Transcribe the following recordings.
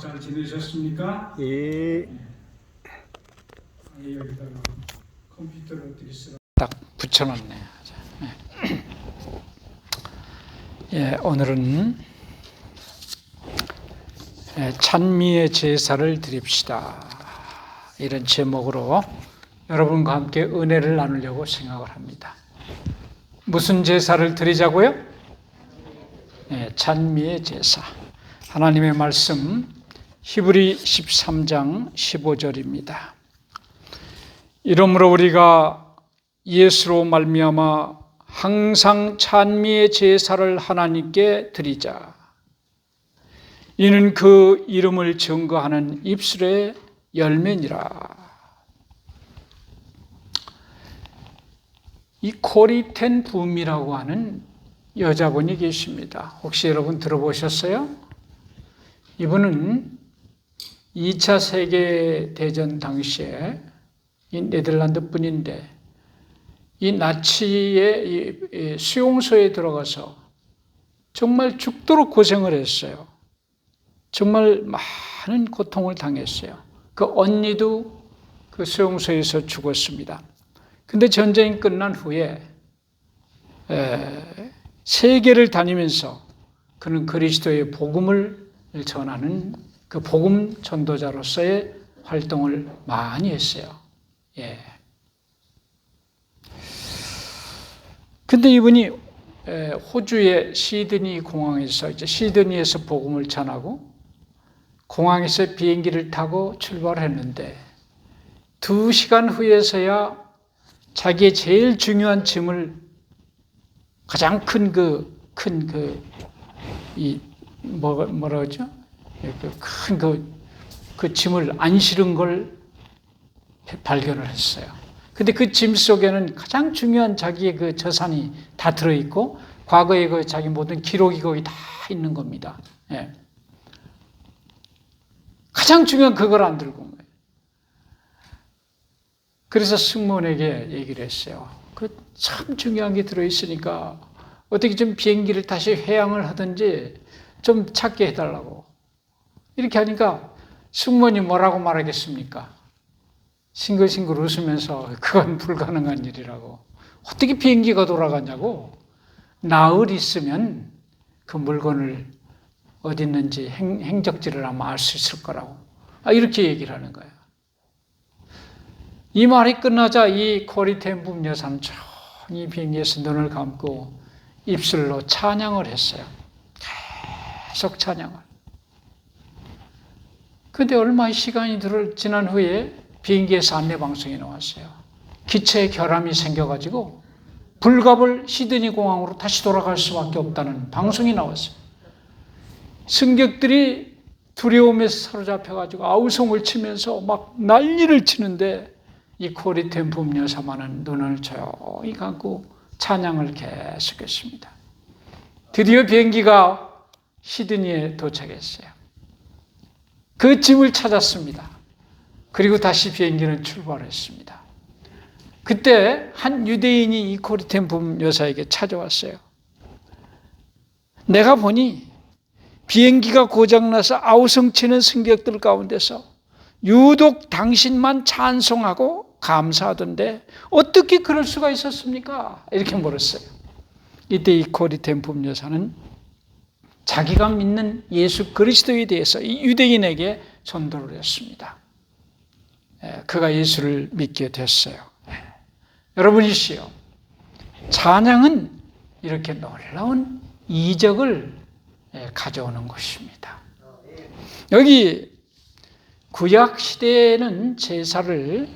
잘 지내셨습니까? 예. 여기다가 컴퓨터를 어떻게 쓰라? 딱 붙여놨네요. 예, 오늘은 찬미의 제사를 드립시다. 이런 제목으로 여러분과 함께 은혜를 나누려고 생각을 합니다. 무슨 제사를 드리자고요? 예, 찬미의 제사. 하나님의 말씀 히브리 13장 15절입니다. 이러므로 우리가 예수로 말미암아 항상 찬미의 제사를 하나님께 드리자. 이는 그 이름을 증거하는 입술의 열매니라. 이 코리텐 붐이라고 하는 여자분이 계십니다. 혹시 여러분 들어보셨어요? 이분은 2차 세계대전 당시에 이 네덜란드 분인데 이 나치의 수용소에 들어가서 정말 죽도록 고생을 했어요. 정말 많은 고통을 당했어요. 그 언니도 그 수용소에서 죽었습니다. 근데 전쟁이 끝난 후에 세계를 다니면서 그는 그리스도의 복음을 전하는 그 복음 전도자로서의 활동을 많이 했어요. 예. 근데 이분이 호주의 시드니 공항에서 이제 시드니에서 복음을 전하고 공항에서 비행기를 타고 출발했는데 2시간 후에서야 자기의 제일 중요한 짐을 가장 큰 뭐라 그러죠? 그 짐을 안 실은 걸 발견을 했어요. 근데 그 짐 속에는 가장 중요한 자기의 그 재산이 다 들어있고 과거의 그 자기 모든 기록이 거기 다 있는 겁니다. 예. 가장 중요한 그걸 안 들고 온 거예요. 그래서 승무원에게 얘기를 했어요. 그 참 중요한 게 들어있으니까 어떻게 좀 비행기를 다시 회항을 하든지 좀 찾게 해달라고. 이렇게 하니까 승무원이 뭐라고 말하겠습니까? 싱글싱글 웃으면서 그건 불가능한 일이라고. 어떻게 비행기가 돌아가냐고. 나흘 있으면 그 물건을 어디 있는지 행적지를 아마 알 수 있을 거라고. 이렇게 얘기를 하는 거예요. 이 말이 끝나자 이 코리텐 붐 여사는 조용히 비행기에서 눈을 감고 입술로 찬양을 했어요. 계속 찬양을. 그런데 얼마 시간이 지난 후에 비행기에서 안내방송이 나왔어요. 기체에 결함이 생겨가지고 불갑을 시드니 공항으로 다시 돌아갈 수밖에 없다는 방송이 나왔어요. 승객들이 두려움에 사로잡혀가지고 아우성을 치면서 막 난리를 치는데 이 코리텐 붐 여사만은 눈을 조용히 감고 찬양을 계속했습니다. 드디어 비행기가 시드니에 도착했어요. 그 짐을 찾았습니다. 그리고 다시 비행기는 출발했습니다. 그때 한 유대인이 이 코리텐 붐 여사에게 찾아왔어요. 내가 보니 비행기가 고장나서 아우성치는 승객들 가운데서 유독 당신만 찬송하고 감사하던데 어떻게 그럴 수가 있었습니까? 이렇게 물었어요. 이때 이 코리텐 붐 여사는 자기가 믿는 예수 그리스도에 대해서 이 유대인에게 전도를 했습니다. 그가 예수를 믿게 됐어요. 여러분이시여, 찬양은 이렇게 놀라운 이적을 가져오는 것입니다. 여기 구약 시대에는 제사를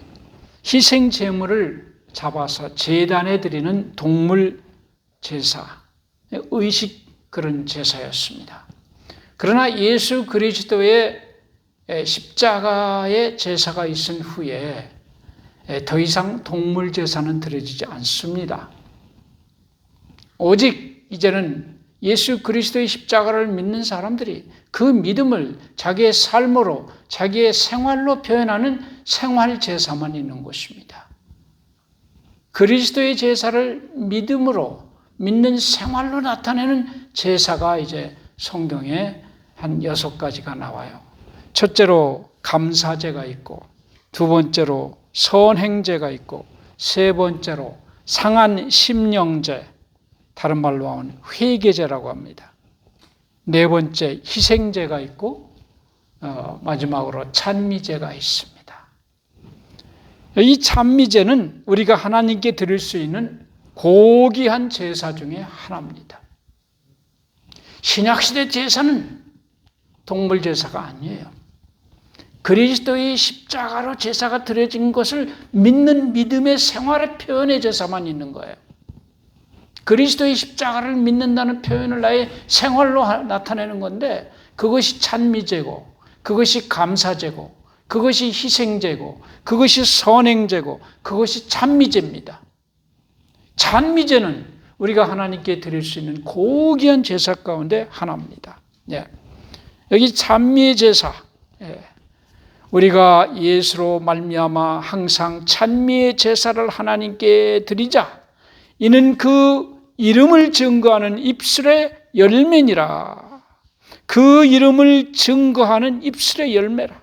희생 제물을 잡아서 제단에 드리는 동물 제사, 의식 그런 제사였습니다. 그러나 예수 그리스도의 십자가의 제사가 있은 후에 더 이상 동물 제사는 드려지지 않습니다. 오직 이제는 예수 그리스도의 십자가를 믿는 사람들이 그 믿음을 자기의 삶으로, 자기의 생활로 표현하는 생활 제사만 있는 것입니다. 그리스도의 제사를 믿음으로, 믿는 생활로 나타내는 제사가 이제 성경에 한 6가지가 나와요. 첫째로 감사제가 있고, 두 번째로 선행제가 있고, 세 번째로 상한 심령제, 다른 말로 하면 회개제라고 합니다. 네 번째 희생제가 있고, 마지막으로 찬미제가 있습니다. 이 찬미제는 우리가 하나님께 드릴 수 있는 고귀한 제사 중에 하나입니다. 신약시대 제사는 동물 제사가 아니에요. 그리스도의 십자가로 제사가 드려진 것을 믿는 믿음의 생활의 표현의 제사만 있는 거예요. 그리스도의 십자가를 믿는다는 표현을 나의 생활로 나타내는 건데, 그것이 찬미제고, 그것이 감사제고, 그것이 희생제고, 그것이 선행제고, 그것이 찬미제입니다. 찬미제는 우리가 하나님께 드릴 수 있는 고귀한 제사 가운데 하나입니다. 예. 여기 찬미의 제사, 우리가 예수로 말미암아 항상 찬미의 제사를 하나님께 드리자, 이는 그 이름을 증거하는 입술의 열매니라. 그 이름을 증거하는 입술의 열매라.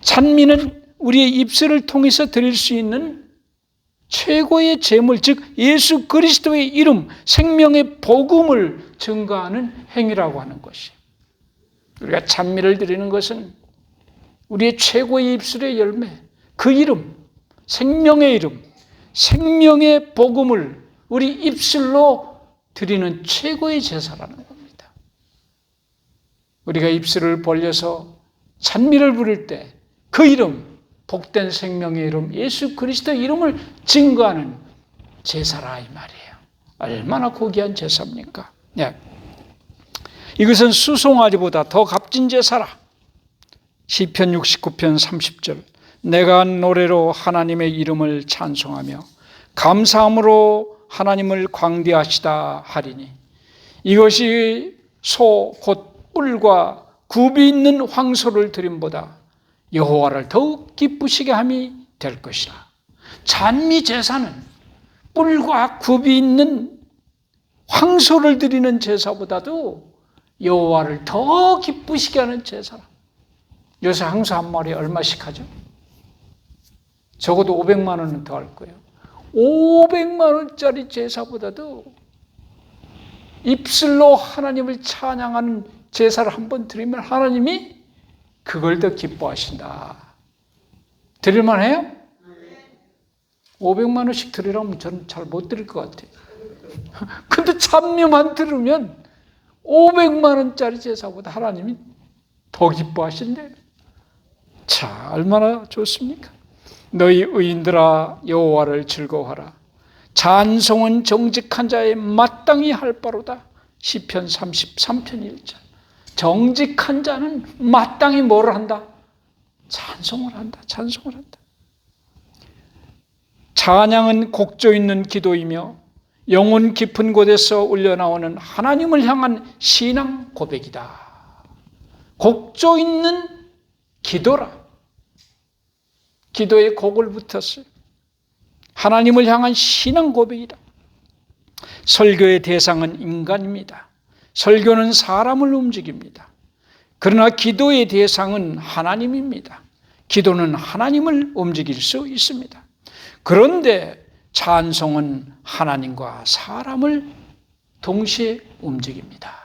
찬미는 우리의 입술을 통해서 드릴 수 있는 최고의 제물, 즉 예수 그리스도의 이름, 생명의 복음을 증거하는 행위라고 하는 것이. 우리가 찬미를 드리는 것은 우리의 최고의 입술의 열매, 그 이름, 생명의 이름, 생명의 복음을 우리 입술로 드리는 최고의 제사라는 겁니다. 우리가 입술을 벌려서 찬미를 부를 때 그 이름, 복된 생명의 이름, 예수 그리스도의 이름을 증거하는 제사라 이 말이에요. 얼마나 고귀한 제사입니까? 네. 이것은 수송아지보다 더 값진 제사라. 시편 69편 30절, 내가 노래로 하나님의 이름을 찬송하며 감사함으로 하나님을 광대하시다 하리니, 이것이 소 곧 뿔과 굽이 있는 황소를 드림보다 여호와를 더욱 기쁘시게 함이 될 것이라. 찬미 제사는 뿔과 굽이 있는 황소를 드리는 제사보다도 여호와를 더 기쁘시게 하는 제사라. 요새 황소 한 마리에 얼마씩 하죠? 적어도 500만 원은 더 할 거예요. 500만 원짜리 제사보다도 입술로 하나님을 찬양하는 제사를 한번 드리면 하나님이 그걸 더 기뻐하신다. 드릴만 해요? 500만 원씩 드리라면 저는 잘 못 드릴 것 같아요. 근데 찬미만 들으면 500만 원짜리 제사보다 하나님이 더 기뻐하신대. 자, 얼마나 좋습니까? 너희 의인들아 여호와를 즐거워하라. 찬송은 정직한 자의 마땅히 할 바로다. 시편 33편 1절. 정직한 자는 마땅히 뭐를 한다? 찬송을 한다. 찬송을 한다. 찬양은 곡조 있는 기도이며 영혼 깊은 곳에서 울려나오는 하나님을 향한 신앙 고백이다. 곡조 있는 기도라. 기도에 곡을 붙였어요. 하나님을 향한 신앙 고백이다. 설교의 대상은 인간입니다. 설교는 사람을 움직입니다. 그러나 기도의 대상은 하나님입니다. 기도는 하나님을 움직일 수 있습니다. 그런데 찬송은 하나님과 사람을 동시에 움직입니다.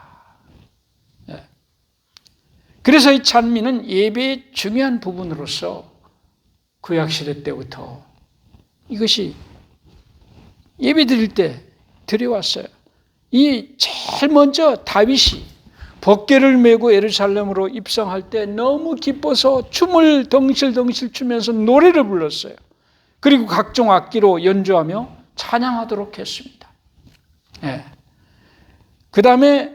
그래서 이 찬미는 예배의 중요한 부분으로서 구약시대 때부터 이것이 예배 드릴 때 드려왔어요. 이 제일 먼저 다윗이 법궤를 메고 예루살렘으로 입성할 때 너무 기뻐서 춤을 덩실덩실 추면서 노래를 불렀어요. 그리고 각종 악기로 연주하며 찬양하도록 했습니다. 예. 그 다음에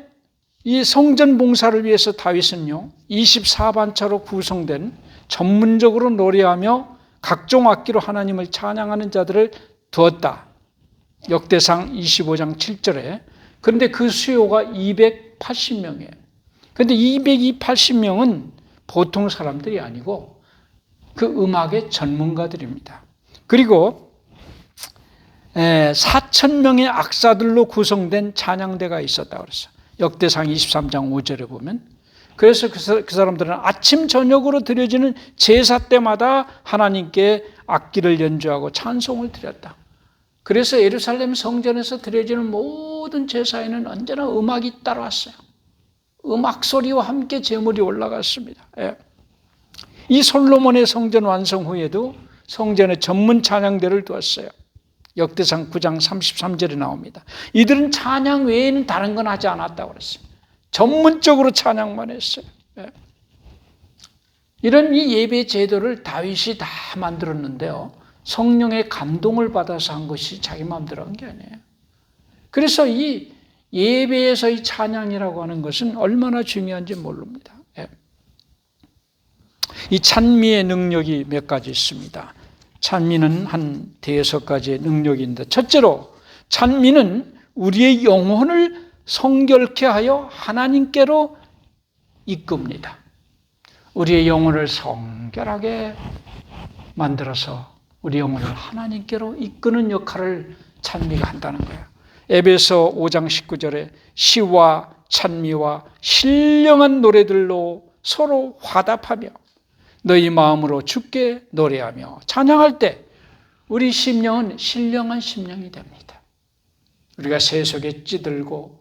이 성전 봉사를 위해서 다윗은요 24반차로 구성된 전문적으로 노래하며 각종 악기로 하나님을 찬양하는 자들을 두었다. 역대상 25장 7절에. 그런데 그 수요가 280명이에요. 그런데 280명은 보통 사람들이 아니고 그 음악의 전문가들입니다. 그리고 4,000명의 악사들로 구성된 찬양대가 있었다고 그랬어요. 역대상 23장 5절에 보면. 그래서 그 사람들은 아침 저녁으로 드려지는 제사 때마다 하나님께 악기를 연주하고 찬송을 드렸다. 그래서 예루살렘 성전에서 드려지는 모든 제사에는 언제나 음악이 따라왔어요. 음악 소리와 함께 제물이 올라갔습니다. 예. 이 솔로몬의 성전 완성 후에도 성전에 전문 찬양대를 두었어요. 역대상 9장 33절에 나옵니다. 이들은 찬양 외에는 다른 건 하지 않았다고 그랬어요. 전문적으로 찬양만 했어요. 예. 이런 이 예배 제도를 다윗이 다 만들었는데요. 성령의 감동을 받아서 한 것이 자기 마음대로 한 게 아니에요. 그래서 이 예배에서 이 찬양이라고 하는 것은 얼마나 중요한지 모릅니다. 예. 이 찬미의 능력이 몇 가지 있습니다. 찬미는 한 5가지의 능력인데, 첫째로 찬미는 우리의 영혼을 성결케 하여 하나님께로 이끕니다. 우리의 영혼을 성결하게 만들어서 우리 영혼을 하나님께로 이끄는 역할을 찬미가 한다는 거예요. 에베소 5장 19절에 시와 찬미와 신령한 노래들로 서로 화답하며 너희 마음으로 주께 노래하며 찬양할 때 우리 심령은 신령한 심령이 됩니다. 우리가 세속에 찌들고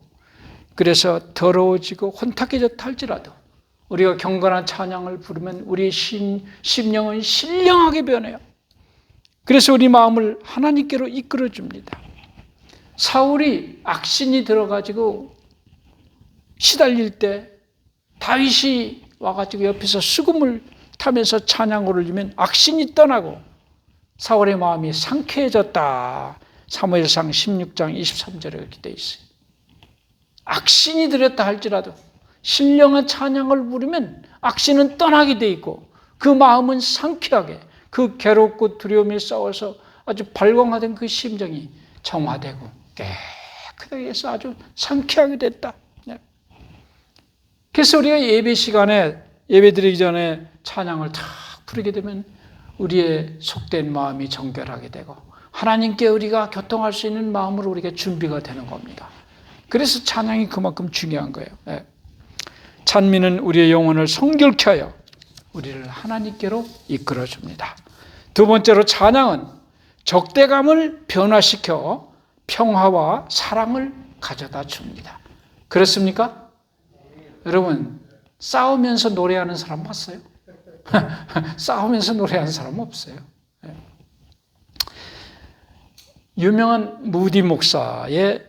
그래서 더러워지고 혼탁해졌다 할지라도 우리가 경건한 찬양을 부르면 우리의 심령은 신령하게 변해요. 그래서 우리 마음을 하나님께로 이끌어줍니다. 사울이 악신이 들어가지고 시달릴 때 다윗이 와가지고 옆에서 수금을 타면서 찬양을 올리면 악신이 떠나고 사울의 마음이 상쾌해졌다. 사무엘상 16장 23절에 그렇게 되어 있어요. 악신이 들였다 할지라도 신령한 찬양을 부르면 악신은 떠나게 돼 있고 그 마음은 상쾌하게 그 괴롭고 두려움에 싸워서 아주 발광하던 그 심정이 정화되고 깨끗하게 해서 아주 상쾌하게 됐다. 그래서 우리가 예배 시간에 예배 드리기 전에 찬양을 탁 부르게 되면 우리의 속된 마음이 정결하게 되고 하나님께 우리가 교통할 수 있는 마음으로 우리가 준비가 되는 겁니다. 그래서 찬양이 그만큼 중요한 거예요. 찬미는 우리의 영혼을 성결케 하여 우리를 하나님께로 이끌어줍니다. 두 번째로 찬양은 적대감을 변화시켜 평화와 사랑을 가져다 줍니다. 그렇습니까? 여러분 싸우면서 노래하는 사람 봤어요? 싸우면서 노래하는 사람 없어요. 유명한 무디 목사의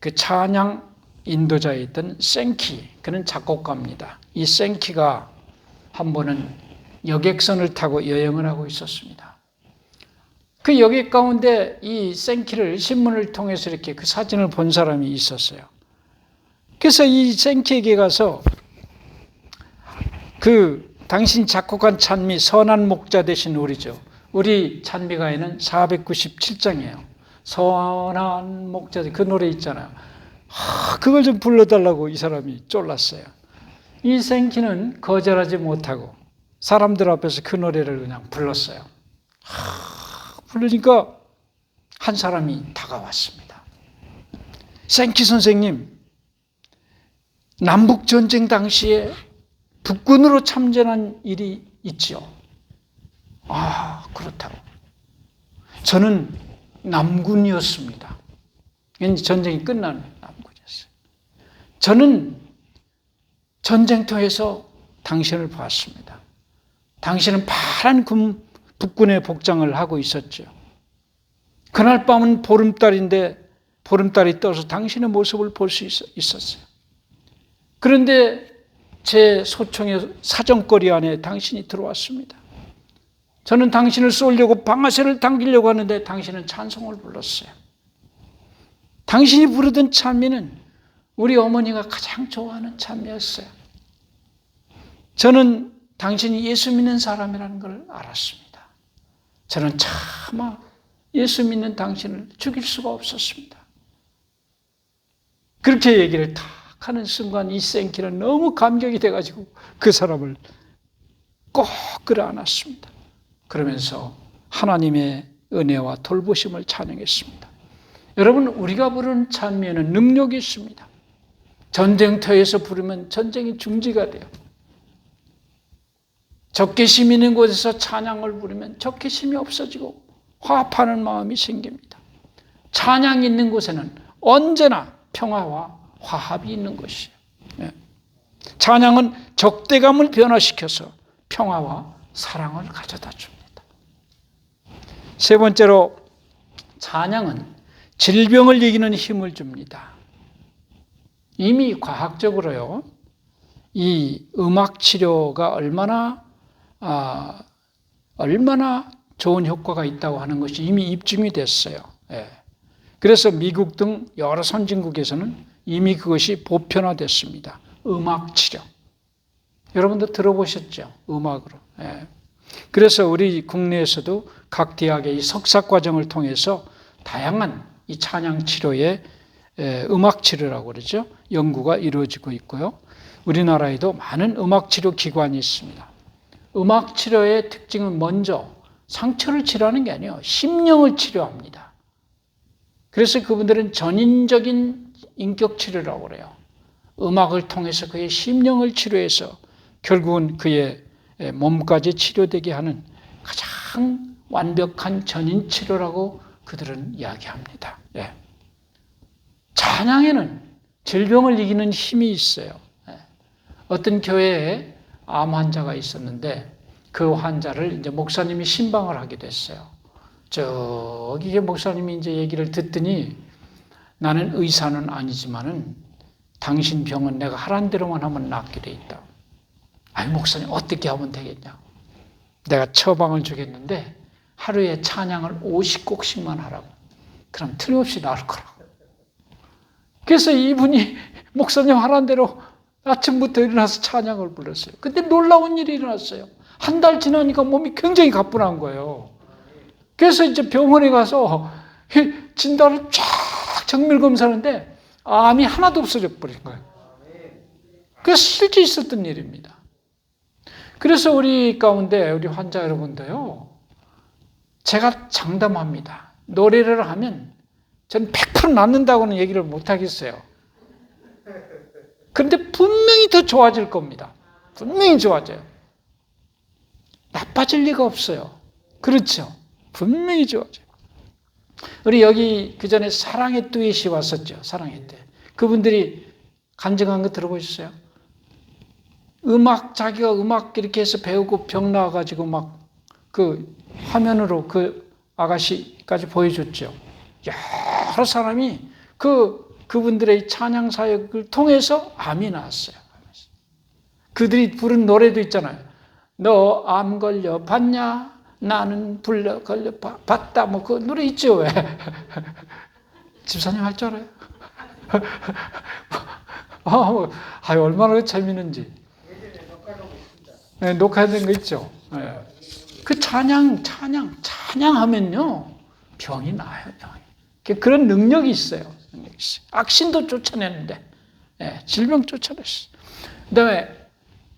그 찬양 인도자였던 생키, 그는 작곡가입니다. 이 생키가 한 번은 여객선을 타고 여행을 하고 있었습니다. 그 여객 가운데 이 생키를 신문을 통해서 이렇게 그 사진을 본 사람이 있었어요. 그래서 이 생키에게 가서 그 당신 작곡한 찬미 선한 목자 되신 우리죠. 우리 찬미가에는 497장이에요. 선한 목자, 그 노래 있잖아요. 그걸 좀 불러달라고 이 사람이 쫄랐어요. 이 생키는 거절하지 못하고 사람들 앞에서 그 노래를 그냥 불렀어요. 부르니까 한 사람이 다가왔습니다. 생키 선생님, 남북전쟁 당시에 북군으로 참전한 일이 있죠. 그렇다고. 저는 남군이었습니다. 전쟁이 끝난 남군이었어요. 저는 전쟁터에서 당신을 봤습니다. 당신은 파란 북군의 복장을 하고 있었죠. 그날 밤은 보름달인데 보름달이 떠서 당신의 모습을 볼 수 있었어요. 그런데 제 소총의 사정거리 안에 당신이 들어왔습니다. 저는 당신을 쏘려고 방아쇠를 당기려고 하는데 당신은 찬송을 불렀어요. 당신이 부르던 찬미는 우리 어머니가 가장 좋아하는 찬미였어요. 저는 당신이 예수 믿는 사람이라는 걸 알았습니다. 저는 차마 예수 믿는 당신을 죽일 수가 없었습니다. 그렇게 얘기를 탁 하는 순간 이 생키는 너무 감격이 돼가지고 그 사람을 꼭 끌어안았습니다. 그러면서 하나님의 은혜와 돌보심을 찬양했습니다. 여러분, 우리가 부르는 찬미에는 능력이 있습니다. 전쟁터에서 부르면 전쟁이 중지가 돼요. 적개심 있는 곳에서 찬양을 부르면 적개심이 없어지고 화합하는 마음이 생깁니다. 찬양이 있는 곳에는 언제나 평화와 화합이 있는 것이에요. 찬양은 적대감을 변화시켜서 평화와 사랑을 가져다 줍니다. 세 번째로 찬양은 질병을 이기는 힘을 줍니다. 이미 과학적으로요, 이 음악 치료가 얼마나 좋은 효과가 있다고 하는 것이 이미 입증이 됐어요. 그래서 미국 등 여러 선진국에서는 이미 그것이 보편화됐습니다. 음악 치료. 여러분도 들어보셨죠? 음악으로. 그래서 우리 국내에서도 각 대학의 이 석사 과정을 통해서 다양한 이 찬양 치료의 음악 치료라고 그러죠. 연구가 이루어지고 있고요. 우리나라에도 많은 음악 치료 기관이 있습니다. 음악 치료의 특징은 먼저 상처를 치료하는 게 아니에요. 심령을 치료합니다. 그래서 그분들은 전인적인 인격 치료라고 그래요. 음악을 통해서 그의 심령을 치료해서 결국은 그의 몸까지 치료되게 하는 가장 완벽한 전인 치료라고 그들은 이야기합니다. 찬양에는 질병을 이기는 힘이 있어요. 어떤 교회에 암 환자가 있었는데 그 환자를 이제 목사님이 신방을 하게 됐어요. 저기 목사님이 이제 얘기를 듣더니 나는 의사는 아니지만은 당신 병은 내가 하란 대로만 하면 낫게 돼 있다. 아니 목사님 어떻게 하면 되겠냐? 내가 처방을 주겠는데 하루에 찬양을 50곡씩만 하라고. 그럼 틀림없이 나을 거라고. 그래서 이분이 목사님 하란 대로 아침부터 일어나서 찬양을 불렀어요. 근데 놀라운 일이 일어났어요. 한 달 지나니까 몸이 굉장히 가뿐한 거예요. 그래서 이제 병원에 가서 진단을 쫙 정밀 검사하는데 암이 하나도 없어져 버린 거예요. 그래서 실제 있었던 일입니다. 그래서 우리 가운데 우리 환자 여러분도요, 제가 장담합니다. 노래를 하면 전 100% 낫는다고는 얘기를 못 하겠어요. 그런데 분명히 더 좋아질 겁니다. 분명히 좋아져요. 나빠질 리가 없어요. 그렇죠? 분명히 좋아져요. 우리 여기 그 전에 사랑의 듀엣이 왔었죠. 사랑의 듀엣. 그분들이 간증한 거 들어보셨어요? 자기가 음악 이렇게 해서 배우고 병 나와가지고 막 그 화면으로 그 아가씨까지 보여줬죠. 여러 사람이 그분들의 찬양 사역을 통해서 암이 나왔어요. 그들이 부른 노래도 있잖아요. 너 암 걸려 봤냐? 나는 불려 걸려 봤다. 뭐 그 노래 있죠, 왜? 집사님 할 줄 알아요? 얼마나 재밌는지. 녹화된 거 있죠. 그 찬양하면요 병이 나요. 그런 능력이 있어요. 악신도 쫓아내는데, 질병 쫓아냈어요. 그다음에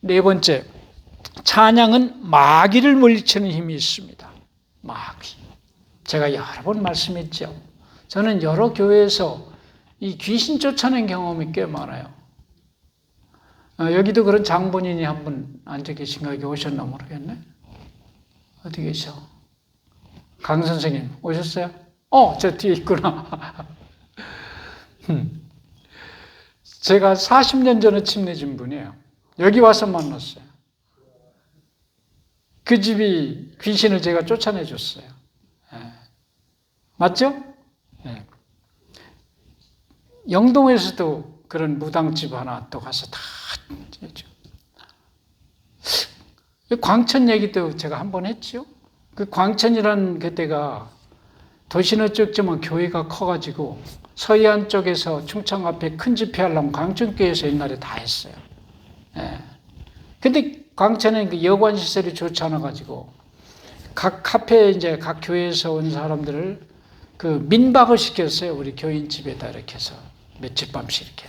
네 번째, 찬양은 마귀를 물리치는 힘이 있습니다. 마귀. 제가 여러 번 말씀했죠. 저는 여러 교회에서 이 귀신 쫓아낸 경험이 꽤 많아요. 여기도 그런 장본인이 한 분 앉아 계신가, 여기 오셨나 모르겠네. 어디 계셔? 강 선생님 오셨어요? 저 뒤에 있구나. 제가 40년 전에 침례진 분이에요. 여기 와서 만났어요. 그 집이 귀신을 제가 쫓아내 줬어요. 맞죠? 영동에서도 그런 무당집 하나 또 가서 다 했죠. 광천 얘기도 제가 한번 했죠. 그 광천이라는 그때가 도시는 쪽지만 교회가 커가지고 서해안 쪽에서 충청 앞에 큰 집회 하려면 광천교회에서 옛날에 다 했어요. 근데 광천은 그 여관 시설이 좋지 않아가지고 각 카페 이제 각 교회에서 온 사람들을 그 민박을 시켰어요. 우리 교인 집에다 이렇게 해서 며칠 밤씩 이렇게.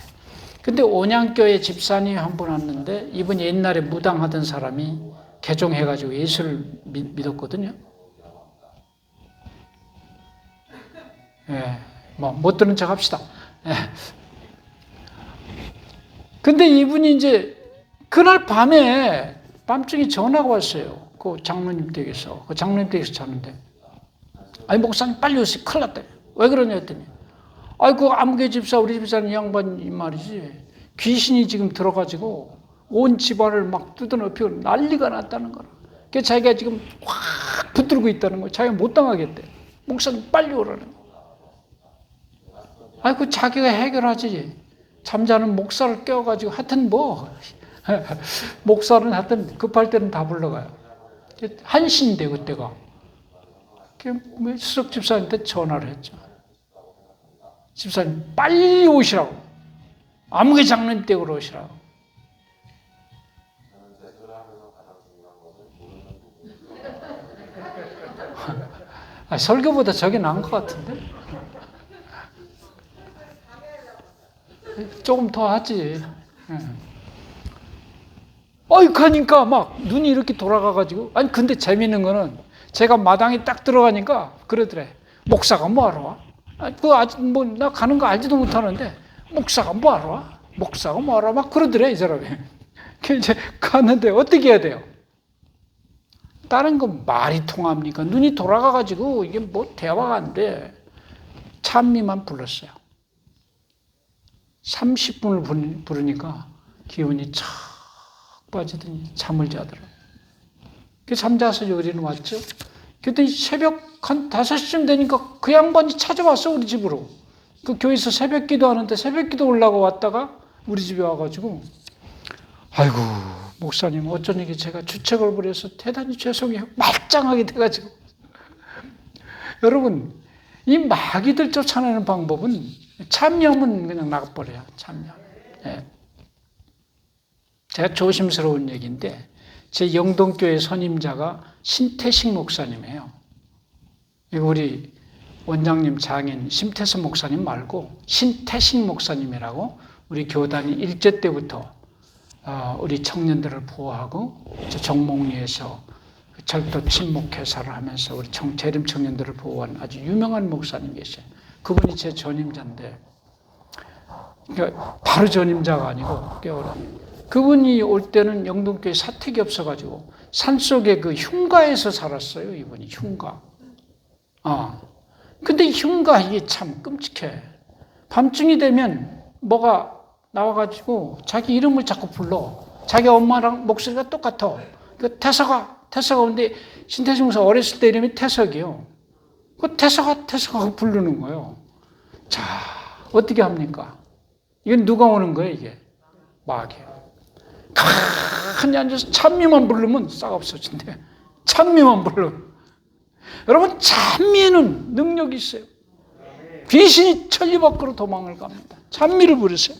근데 온양교회 집사님 한 분 왔는데 이분이 옛날에 무당하던 사람이 개종해가지고 예수를 믿었거든요. 못 듣는 척 합시다. 근데 이분이 이제 그날 밤중에 전화가 왔어요. 그 장로님 댁에서. 그 장로님 댁에서 자는데. 아니, 목사님 빨리 오세요. 큰일 났다. 왜 그러냐 했더니. 아이고, 아무개 집사, 우리 집사는 이 양반이 말이지. 귀신이 지금 들어가지고 온 집안을 막 뜯어놓고 난리가 났다는 거라. 그래서 자기가 지금 확 붙들고 있다는 거야. 자기가 못 당하겠대. 목사님 빨리 오라는 거야. 아이고, 자기가 해결하지. 잠자는 목사를 깨워가지고 하여튼 뭐 목사는 하여튼 급할 때는 다 불러가요. 한신인데 그때가. 수석 집사님한테 전화를 했죠. 집사님 빨리 오시라고. 아무개 장로님 댁으로 오시라고. 설교보다 저게 나은 것 같은데? 조금 더 하지. 가니까 막 눈이 이렇게 돌아가가지고. 아니, 근데 재밌는 거는 제가 마당에 딱 들어가니까 그러더래. 목사가 뭐하러 와? 아직 뭐, 나 가는 거 알지도 못하는데, 목사가 뭐하러 와? 목사가 뭐하러 와? 막 그러더래, 이 사람이. 이제 갔는데 어떻게 해야 돼요? 다른 건 말이 통합니까? 눈이 돌아가가지고 이게 뭐 대화가 안 돼. 찬미만 불렀어요. 30분을 부르니까 기운이 착 빠지더니 잠을 자더라. 그 잠자서 여기는 왔죠. 그랬더니 새벽 한 5시쯤 되니까 그 양반이 찾아왔어, 우리 집으로. 그 교회에서 새벽 기도 하는데 새벽 기도 올라가 왔다가 우리 집에 와가지고, 아이고, 목사님, 어쩌니 제가 주책을 부려서 대단히 죄송해요. 말짱하게 돼가지고. 여러분, 이 마귀들 쫓아내는 방법은 참여하면 그냥 나가버려요. 참여. 예. 제가 조심스러운 얘기인데, 제 영동교회 선임자가 신태식 목사님이에요. 이거 우리 원장님 장인 심태섭 목사님 말고 신태식 목사님이라고 우리 교단이 일제 때부터 우리 청년들을 보호하고 정몽리에서 철도 침묵회사를 하면서 우리 재림 청년들을 보호한 아주 유명한 목사님 계셔요. 그분이 제 전임자인데, 그러니까 바로 전임자가 아니고 깨어라. 그분이 올 때는 영동교회 사택이 없어가지고 산속에 그 흉가에서 살았어요. 이분이 흉가. 근데 흉가 이게 참 끔찍해. 밤중이 되면 뭐가 나와가지고 자기 이름을 자꾸 불러. 자기 엄마랑 목소리가 똑같아. 그 태석아 근데 신태식 목사 어렸을 때 이름이 태석이요. 그 태석아 부르는 거예요. 자, 어떻게 합니까? 이건 누가 오는 거예요, 이게? 마귀예요. 가만히 앉아서 찬미만 부르면 싹 없어진대. 찬미만 부르면. 여러분, 찬미에는 능력이 있어요. 귀신이 천리 밖으로 도망을 갑니다. 찬미를 부르세요.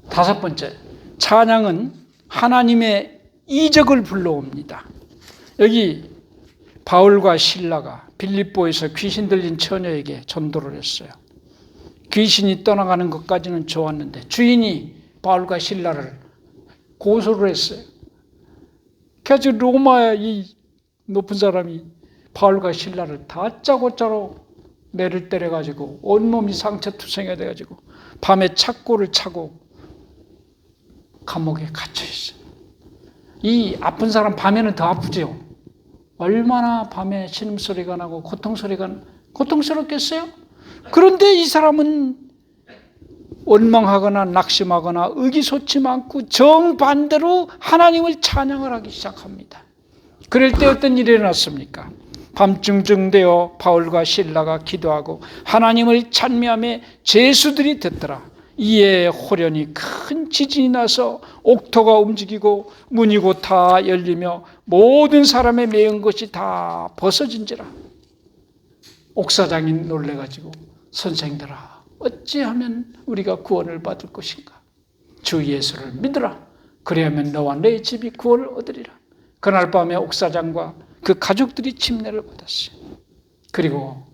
5번째, 찬양은 하나님의 이적을 불러옵니다. 여기 바울과 실라가 빌립보에서 귀신 들린 처녀에게 전도를 했어요. 귀신이 떠나가는 것까지는 좋았는데 주인이 바울과 실라를 고소를 했어요. 그래서 로마의 이 높은 사람이 바울과 실라를 다짜고짜로 매를 때려가지고 온몸이 상처투성이가 돼가지고 밤에 착고를 차고 감옥에 갇혀있어요. 이 아픈 사람 밤에는 더 아프죠. 얼마나 밤에 신음소리가 나고 고통스럽겠어요? 그런데 이 사람은 원망하거나 낙심하거나 의기소침 않고 정반대로 하나님을 찬양을 하기 시작합니다. 그럴 때 어떤 일이 일어났습니까? 밤중쯤 되어 바울과 실라가 기도하고 하나님을 찬미하며 제수들이 듣더라. 이에 호련히 큰 지진이 나서 옥토가 움직이고 문이 곧 다 열리며 모든 사람의 매은 것이 다 벗어진지라. 옥사장이 놀래가지고 선생들아, 어찌하면 우리가 구원을 받을 것인가? 주 예수를 믿으라. 그래야만 너와 내 집이 구원을 얻으리라. 그날 밤에 옥사장과 그 가족들이 침례를 받았어요. 그리고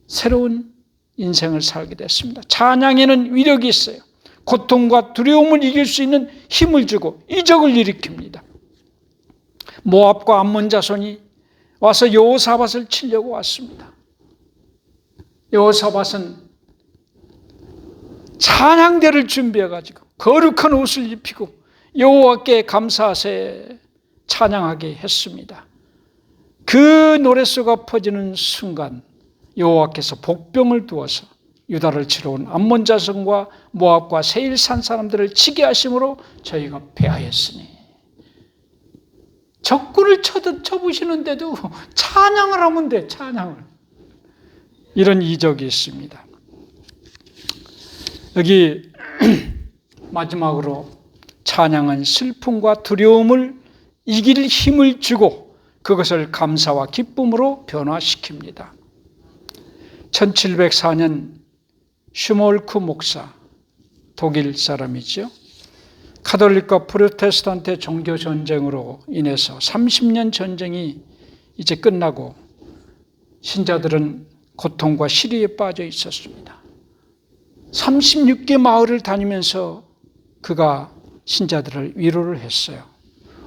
새로운 인생을 살게 됐습니다. 찬양에는 위력이 있어요. 고통과 두려움을 이길 수 있는 힘을 주고 이적을 일으킵니다. 모압과 암몬 자손이 와서 여호사밧을 치려고 왔습니다. 여호사밧은 찬양대를 준비해가지고 거룩한 옷을 입히고 여호와께 감사하세 찬양하게 했습니다. 그 노랫소가 퍼지는 순간 여호와께서 복병을 두어서 유다를 치러 온 암몬 자손과 모압과 세일산 사람들을 치게 하심으로 저희가 패하였으니, 적군을 쳐부시는데도 찬양을 하면 돼. 찬양을. 이런 이적이 있습니다. 여기 마지막으로 찬양은 슬픔과 두려움을 이길 힘을 주고 그것을 감사와 기쁨으로 변화시킵니다. 1704년 슈몰크 목사, 독일 사람이죠. 카톨릭과 프로테스탄트 종교 전쟁으로 인해서 30년 전쟁이 이제 끝나고 신자들은 고통과 시리에 빠져 있었습니다. 36개 마을을 다니면서 그가 신자들을 위로를 했어요.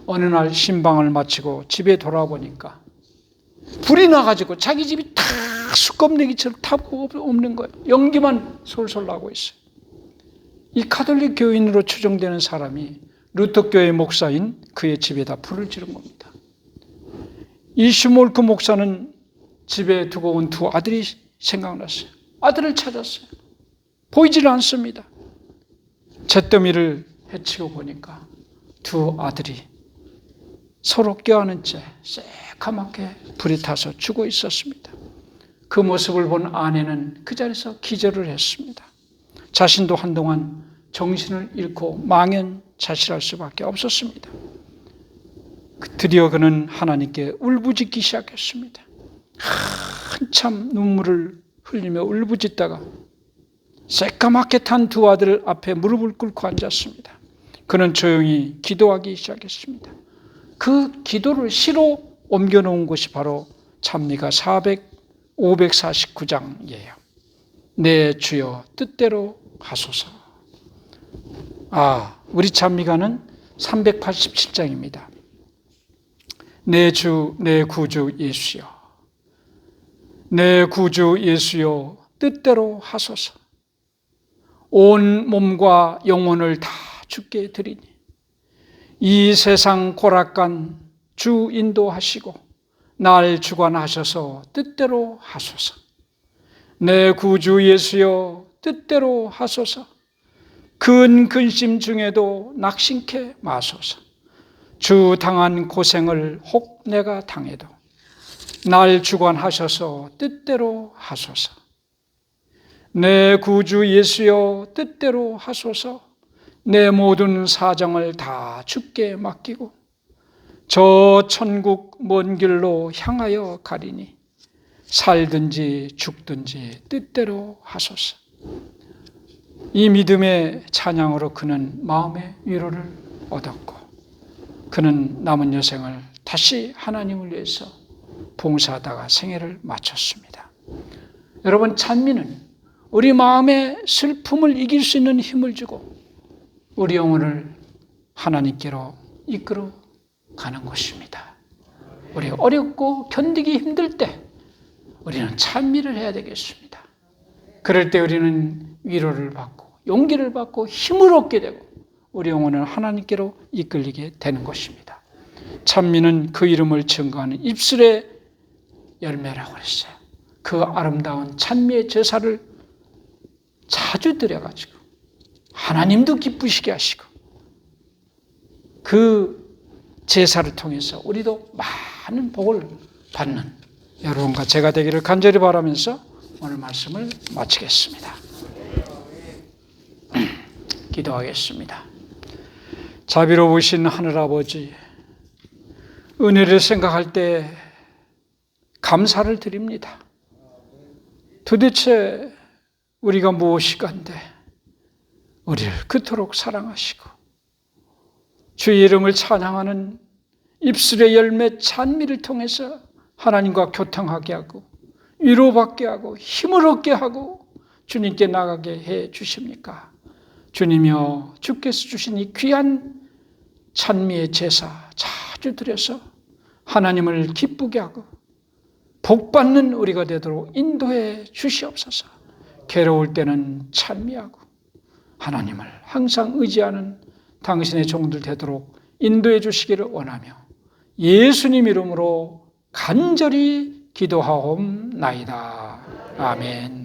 어느 날 신방을 마치고 집에 돌아보니까 불이 나가지고 자기 집이 다 수껍내기처럼 타고 없는 거예요. 연기만 솔솔 나고 있어요. 이 카톨릭 교인으로 추정되는 사람이 루터교회 목사인 그의 집에다 불을 지른 겁니다. 이 슈몰크 목사는 집에 두고 온 두 아들이 생각났어요. 아들을 찾았어요. 보이질 않습니다. 잿더미를 헤치고 보니까 두 아들이 서로 껴안은 채 새카맣게 불이 타서 죽어 있었습니다. 그 모습을 본 아내는 그 자리에서 기절을 했습니다. 자신도 한동안 정신을 잃고 망연자실할 수밖에 없었습니다. 드디어 그는 하나님께 울부짖기 시작했습니다. 한참 눈물을 흘리며 울부짖다가 새까맣게 탄 두 아들 앞에 무릎을 꿇고 앉았습니다. 그는 조용히 기도하기 시작했습니다. 그 기도를 시로 옮겨놓은 것이 바로 찬미가 549장이에요. 내 주여 뜻대로 하소서. 우리 찬미가는 387장입니다. 내 주, 내 구주 예수여, 내 구주 예수여 뜻대로 하소서. 온 몸과 영혼을 다 주께 드리니 이 세상 고락간 주 인도하시고 날 주관하셔서 뜻대로 하소서. 내 구주 예수여 뜻대로 하소서. 근심 중에도 낙심케 마소서. 주 당한 고생을 혹 내가 당해도 날 주관하셔서 뜻대로 하소서. 내 구주 예수여 뜻대로 하소서. 내 모든 사정을 다 주께 맡기고 저 천국 먼 길로 향하여 가리니 살든지 죽든지 뜻대로 하소서. 이 믿음의 찬양으로 그는 마음의 위로를 얻었고 그는 남은 여생을 다시 하나님을 위해서 봉사하다가 생애를 마쳤습니다. 여러분, 찬미는 우리 마음의 슬픔을 이길 수 있는 힘을 주고 우리 영혼을 하나님께로 이끌어 가는 것입니다. 우리 어렵고 견디기 힘들 때 우리는 찬미를 해야 되겠습니다. 그럴 때 우리는 위로를 받고 용기를 받고 힘을 얻게 되고 우리 영혼을 하나님께로 이끌리게 되는 것입니다. 찬미는 그 이름을 증거하는 입술의 열매라고 했어요. 그 아름다운 찬미의 제사를 자주 드려가지고 하나님도 기쁘시게 하시고 그 제사를 통해서 우리도 많은 복을 받는 여러분과 제가 되기를 간절히 바라면서 오늘 말씀을 마치겠습니다. 기도하겠습니다. 자비로우신 하늘아버지, 은혜를 생각할 때 감사를 드립니다. 도대체 우리가 무엇이간데 우리를 그토록 사랑하시고 주의 이름을 찬양하는 입술의 열매 찬미를 통해서 하나님과 교통하게 하고 위로받게 하고 힘을 얻게 하고 주님께 나가게 해 주십니까? 주님이여, 주께서 주신 이 귀한 찬미의 제사 자주 드려서 하나님을 기쁘게 하고 복받는 우리가 되도록 인도해 주시옵소서. 괴로울 때는 찬미하고 하나님을 항상 의지하는 당신의 종들 되도록 인도해 주시기를 원하며 예수님 이름으로 간절히 기도하옵나이다. 아멘.